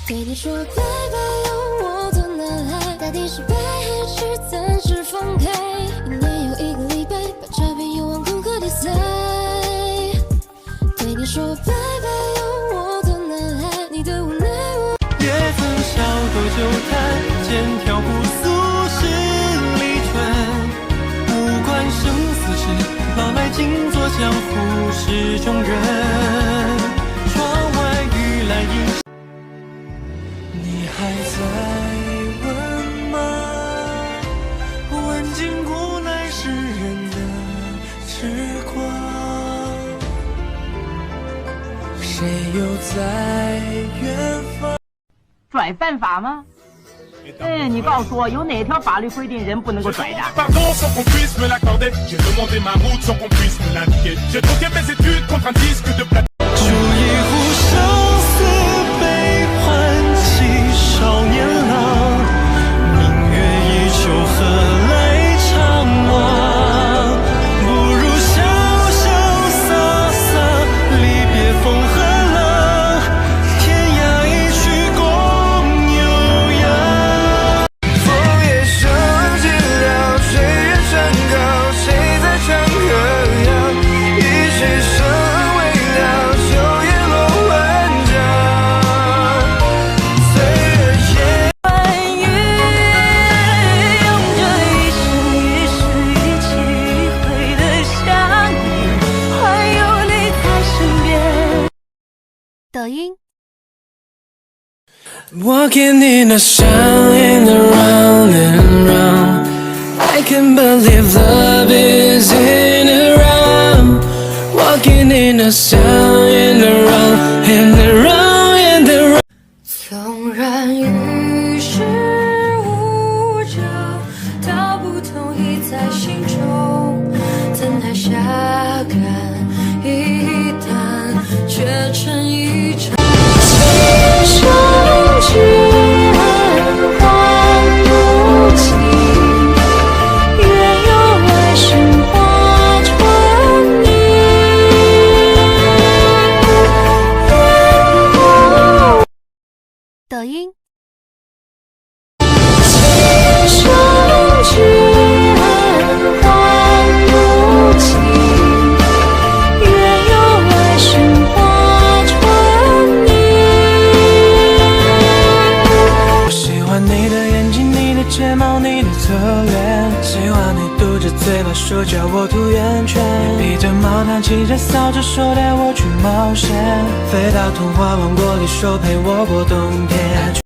对你说拜拜哟，我多难来，到底是拜还是暂时放开？一年又一个礼拜，把照片又往空河里塞。对你说拜拜哟，我多难来，你的无奈我也曾小斗酒坛，剑挑不俗十里春。无关生死事，老来静坐江湖事中人。窗外雨来阴。你还在问吗？问尽古来世人的痴狂，谁又在远方？拽犯法吗？你告诉我，有哪条法律规定人不能够拽的？ Pardon sans qu'on puisse me l'accorder. J'ai demandé ma route sans qu'on puisse me l'indiquer. J'ai troqué mes études contre un disque de platine. 煮一壶生死悲欢起，少年郎，明月依旧，何来长望？不如潇潇洒洒，离别风和浪，天涯一曲共悠扬。枫叶升起了，岁月山高，谁在唱歌谣？一曲声未了，秋叶落万丈。岁月也欢愉，用这一生一世一起一回的相遇，还有你在身边。抖音。Walking in the sun and round and round, I can't believe love is in around. Walking in the sun and around and around and around. 纵然与世无争，道不同意在心中，怎奈下感一淡，却成一场。今生只恨换无情，愿有来生化成你。抖音。今生只恨换无情，愿有来生化成你。我喜欢你的眼睛，你的睫毛，你的侧脸，喜欢你嘟着嘴巴说叫我涂圆圈，你披着毛毯，骑着扫帚，手带我去冒险，飞到童话王国里，手陪我过冬天。